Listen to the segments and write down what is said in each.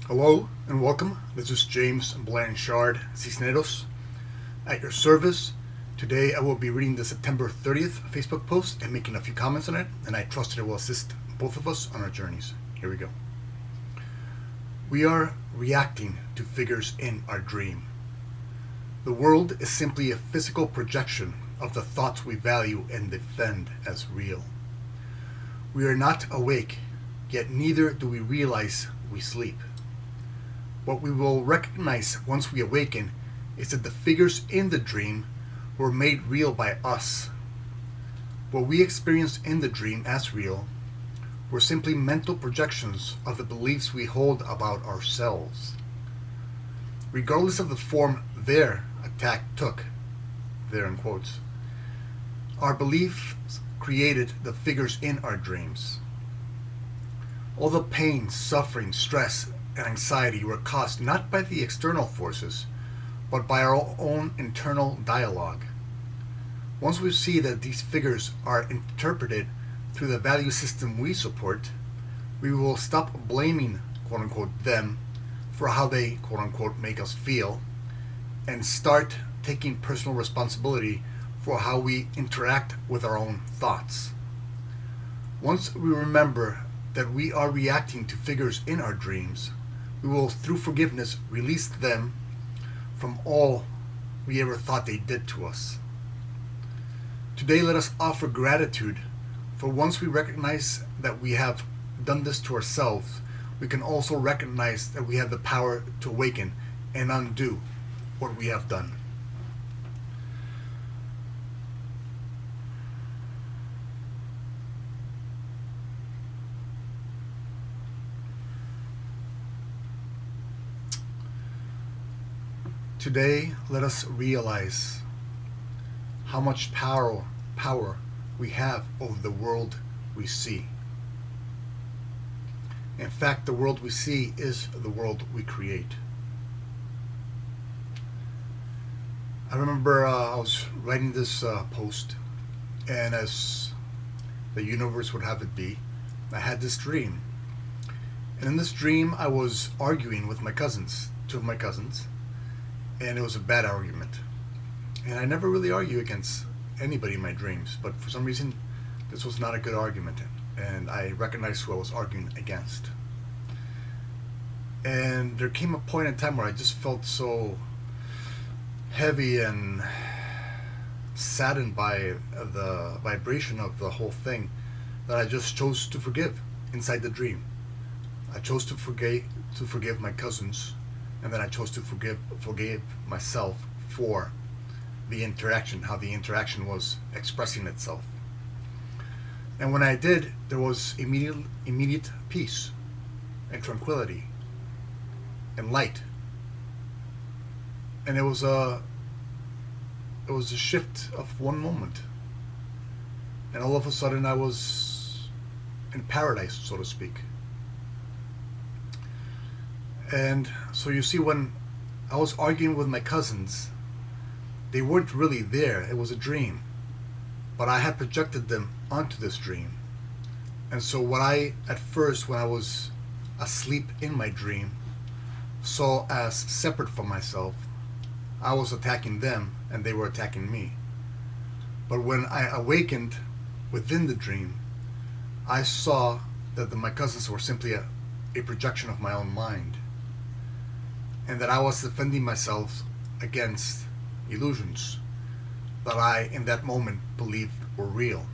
Hello and welcome. This is James Blanchard Cisneros at your service. Today I will be reading the September 30th Facebook post and making a few comments on it, and I trust it will assist both of us on our journeys. Here we go. We are reacting to figures in our dream. The world is simply a physical projection of the thoughts we value and defend as real. We are not awake, yet neither do we realize we sleep. What we will recognize once we awaken is that the figures in the dream were made real by us. What we experienced in the dream as real were simply mental projections of the beliefs we hold about ourselves. Regardless of the form their attack took, there in quotes, our beliefs created the figures in our dreams. All the pain, suffering, stress, and anxiety were caused not by the external forces, but by our own internal dialogue. Once we see that these figures are interpreted through the value system we support, we will stop blaming, quote unquote, them for how they, quote unquote, make us feel, and start taking personal responsibility for how we interact with our own thoughts. Once we remember that we are reacting to figures in our dreams, we will, through forgiveness, release them from all we ever thought they did to us. Today, let us offer gratitude, for once we recognize that we have done this to ourselves, we can also recognize that we have the power to awaken and undo what we have done. Today, let us realize how much power we have over the world we see. In fact, the world we see is the world we create. I remember I was writing this post, and as the universe would have it be, I had this dream. And in this dream, I was arguing with my cousins, two of my cousins, and it was a bad argument. And I never really argue against anybody in my dreams, but for some reason this was not a good argument, and I recognized who I was arguing against. And there came a point in time where I just felt so heavy and saddened by the vibration of the whole thing that I just chose to forgive inside the dream. I chose to forgive my cousins, and then I chose to forgive myself for the interaction, how the interaction was expressing itself. And when I did, there was immediate peace and tranquility and light. And it was a shift of one moment. And all of a sudden I was in paradise, so to speak. And so you see, when I was arguing with my cousins, they weren't really there. It was a dream. But I had projected them onto this dream. And so what I, at first, when I was asleep in my dream, saw as separate from myself, I was attacking them and they were attacking me. But when I awakened within the dream, I saw that my cousins were simply a projection of my own mind, and that I was defending myself against illusions that I, in that moment, believed were real.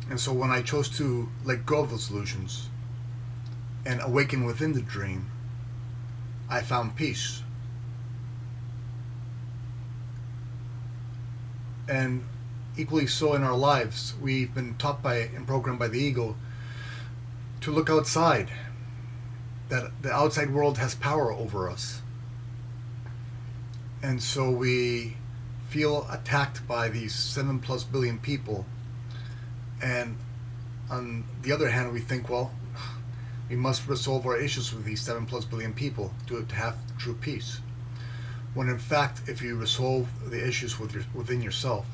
And so when I chose to let go of those illusions and awaken within the dream, I found peace. And equally so in our lives, we've been taught by and programmed by the ego to look outside, that the outside world has power over us. And so we feel attacked by these 7+ billion people, and on the other hand we think, well, we must resolve our issues with these 7+ billion people to have true peace. When in fact, if you resolve the issues within yourself,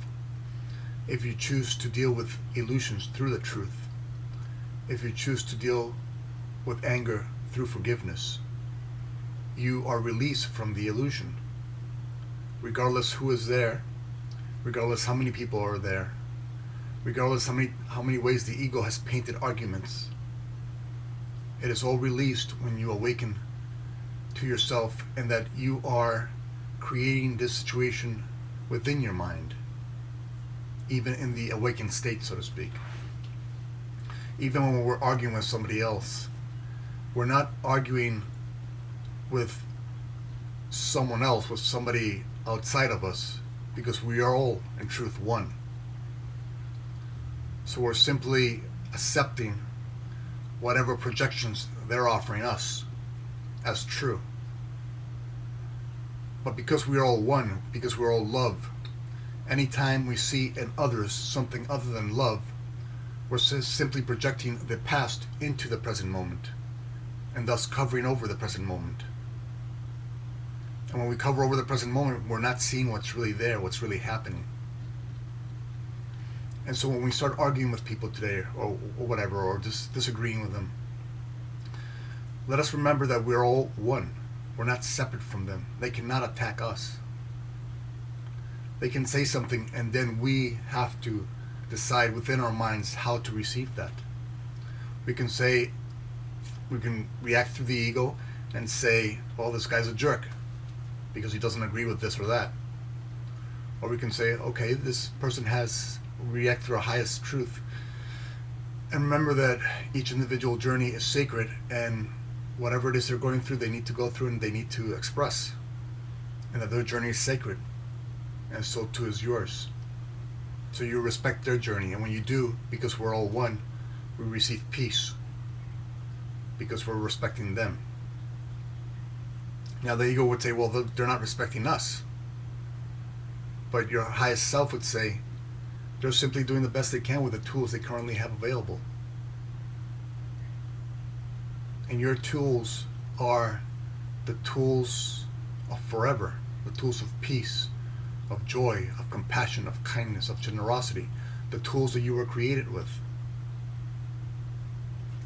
if you choose to deal with illusions through the truth, if you choose to deal with anger through forgiveness. You are released from the illusion. Regardless who is there, regardless how many people are there, regardless how many ways the ego has painted arguments, it is all released when you awaken to yourself, and that you are creating this situation within your mind, even in the awakened state, so to speak. Even when we're arguing with somebody else, we're not arguing with someone else, with somebody outside of us, because we are all in truth one. So we're simply accepting whatever projections they're offering us as true. But because we are all one, because we're all love, anytime we see in others something other than love, we're simply projecting the past into the present moment, and thus covering over the present moment. And when we cover over the present moment, we're not seeing what's really there, what's really happening. And so when we start arguing with people today, or whatever, or just disagreeing with them, let us remember that we're all one. We're not separate from them. They cannot attack us. They can say something, and then we have to decide within our minds how to receive that. We can react through the ego and say, well, this guy's a jerk because he doesn't agree with this or that. Or we can say, okay, this person has react through our highest truth. And remember that each individual journey is sacred, and whatever it is they're going through, they need to go through and they need to express. And that their journey is sacred, and so too is yours. So you respect their journey, and when you do, because we're all one, we receive peace, because we're respecting them. Now the ego would say, well, they're not respecting us. But your highest self would say, they're simply doing the best they can with the tools they currently have available. And your tools are the tools of forever, the tools of peace, of joy, of compassion, of kindness, of generosity, the tools that you were created with.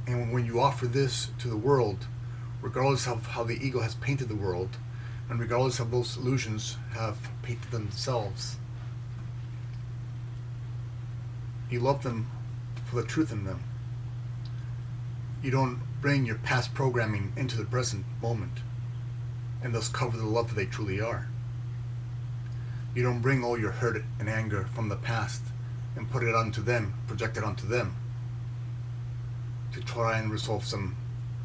And when you offer this to the world, regardless of how the ego has painted the world, and regardless of those illusions have painted themselves, you love them for the truth in them. You don't bring your past programming into the present moment and thus cover the love that they truly are. You don't bring all your hurt and anger from the past and put it onto them, project it onto them to try and resolve some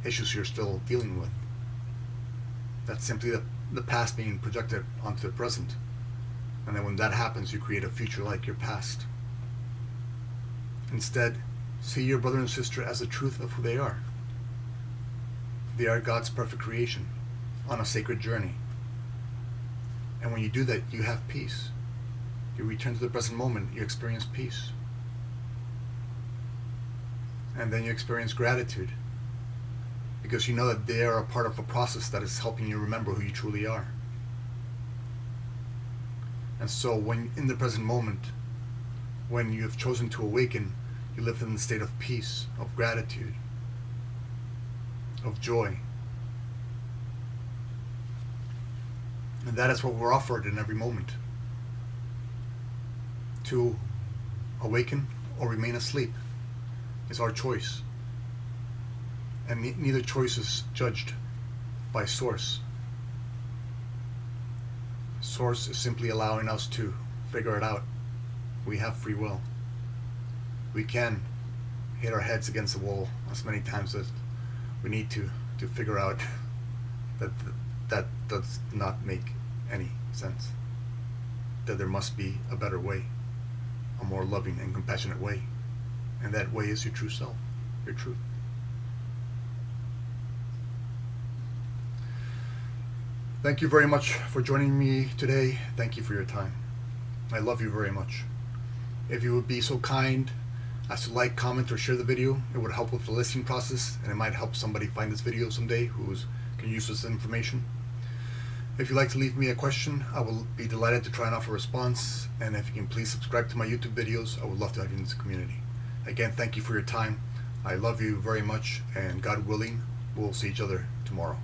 issues you're still dealing with. That's simply the past being projected onto the present. And then when that happens, you create a future like your past. Instead, see your brother and sister as the truth of who they are. They are God's perfect creation on a sacred journey. And when you do that, you have peace. You return to the present moment, you experience peace. And then you experience gratitude, because you know that they are a part of a process that is helping you remember who you truly are. And so when in the present moment, when you have chosen to awaken, you live in the state of peace, of gratitude, of joy. And that is what we're offered in every moment. To awaken or remain asleep is our choice. And neither choice is judged by Source. Source is simply allowing us to figure it out. We have free will. We can hit our heads against the wall as many times as we need to figure out that does not make any sense. That there must be a better way, a more loving and compassionate way. And that way is your true self, your truth. Thank you very much for joining me today. Thank you for your time. I love you very much. If you would be so kind as to like, comment, or share the video, it would help with the listening process, and it might help somebody find this video someday who can use this information. If you'd like to leave me a question, I will be delighted to try and offer a response. And if you can please subscribe to my YouTube videos, I would love to have you in this community. Again, thank you for your time. I love you very much, and God willing, we'll see each other tomorrow.